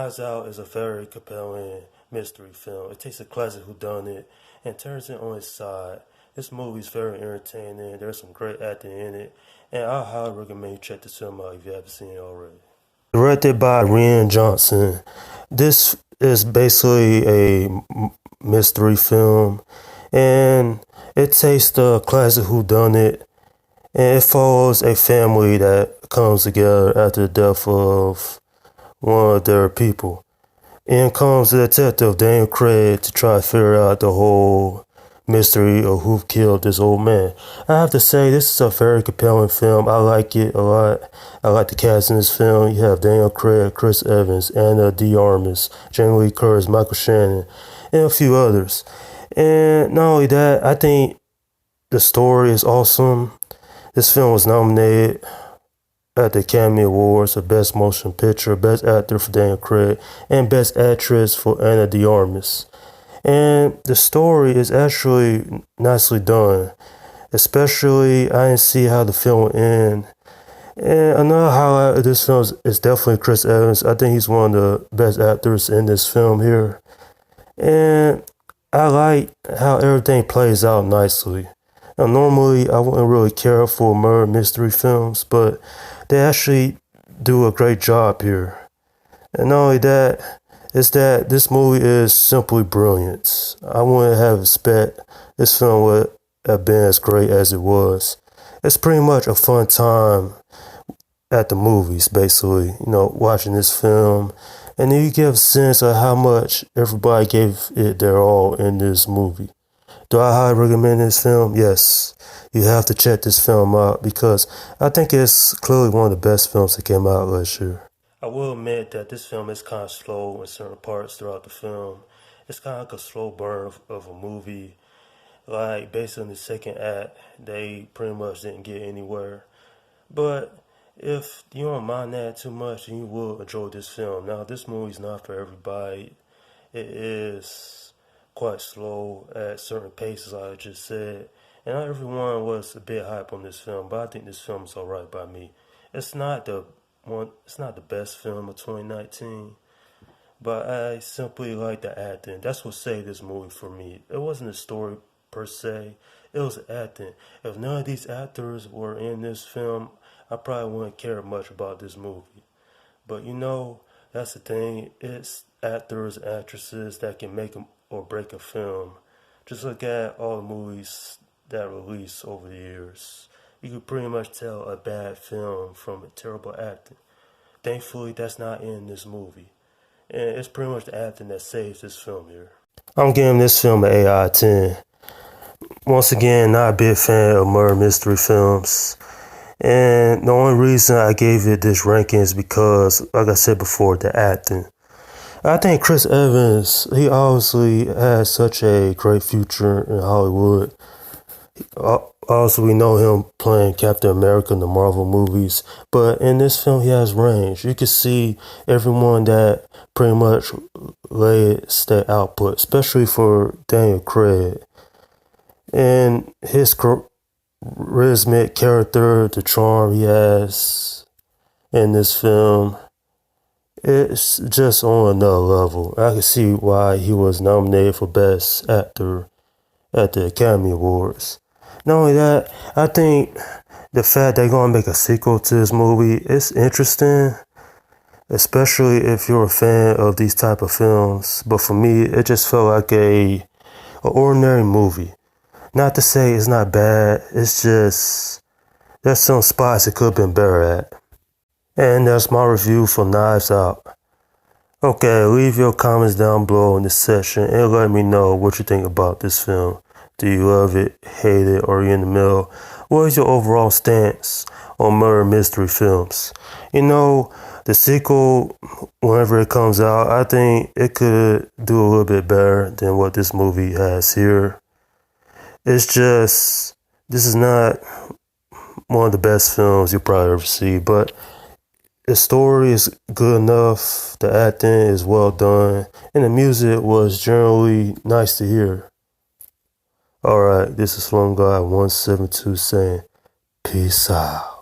Knives Out is a very compelling mystery film. It takes a classic whodunit and turns it on its side. This movie is very entertaining. There's some great acting in it, and I highly recommend you check this film out if you haven't seen it already. Directed by Rian Johnson, this is basically a mystery film, and it takes the classic whodunit, and it follows a family that comes together after the death of one of their people. In comes the detective Daniel Craig to try to figure out the whole mystery of who killed this old man. I have to say, this is a very compelling film. I like it a lot. I like the cast in this film. You have Daniel Craig, Chris Evans, Ana de Armas, Jamie Lee Curtis, Michael Shannon, and a few others. And not only that, I think the story is awesome. This film was nominated at the Academy Awards for Best Motion Picture, Best Actor for Daniel Craig, and Best Actress for Ana de Armas. And the story is actually nicely done. Especially, I didn't see how the film would end. And another highlight of this film is definitely Chris Evans. I think he's one of the best actors in this film here. And I like how everything plays out nicely. Now, normally, I wouldn't really care for murder mystery films, but they actually do a great job here. And not only that, is that this movie is simply brilliant. I wouldn't have expected this film would have been as great as it was. It's pretty much a fun time at the movies, basically, watching this film. And then you get a sense of how much everybody gave it their all in this movie. Do I highly recommend this film? Yes. You have to check this film out because I think it's clearly one of the best films that came out last year. I will admit that this film is kind of slow in certain parts throughout the film. It's kind of like a slow burn of a movie. Like, based on the second act, they pretty much didn't get anywhere. But if you don't mind that too much, then you will enjoy this film. Now, this movie's not for everybody. It is quite slow at certain paces, like I just said. And not everyone was a bit hype on this film, but I think this film is alright by me. It's not the best film of 2019, but I simply like the acting. That's what saved this movie for me. It wasn't the story per se, it was the acting. If none of these actors were in this film, I probably wouldn't care much about this movie. But that's the thing. It's actors, actresses that can make or break a film. Just look at all the movies that released over the years. You could pretty much tell a bad film from a terrible acting. Thankfully, that's not in this movie. And it's pretty much the acting that saves this film here. I'm giving this film an 8 out of 10. Once again, not a big fan of murder mystery films. And the only reason I gave it this ranking is because, like I said before, the acting. I think Chris Evans, he obviously has such a great future in Hollywood. Also, we know him playing Captain America in the Marvel movies, but in this film, he has range. You can see everyone that pretty much lays that output, especially for Daniel Craig. And his charismatic character, the charm he has in this film, it's just on another level. I can see why he was nominated for Best Actor at the Academy Awards. Not only that, I think the fact they're going to make a sequel to this movie is interesting, especially if you're a fan of these type of films. But for me, it just felt like an ordinary movie. Not to say it's not bad, it's just there's some spots it could have been better at. And that's my review for Knives Out. Okay, leave your comments down below in the section and let me know what you think about this film. Do you love it, hate it, or are you in the middle? What is your overall stance on murder mystery films? The sequel, whenever it comes out, I think it could do a little bit better than what this movie has here. It's just, this is not one of the best films you'll probably ever see, but the story is good enough, the acting is well done, and the music was generally nice to hear. Alright, this is Slum Guy 172 saying, peace out.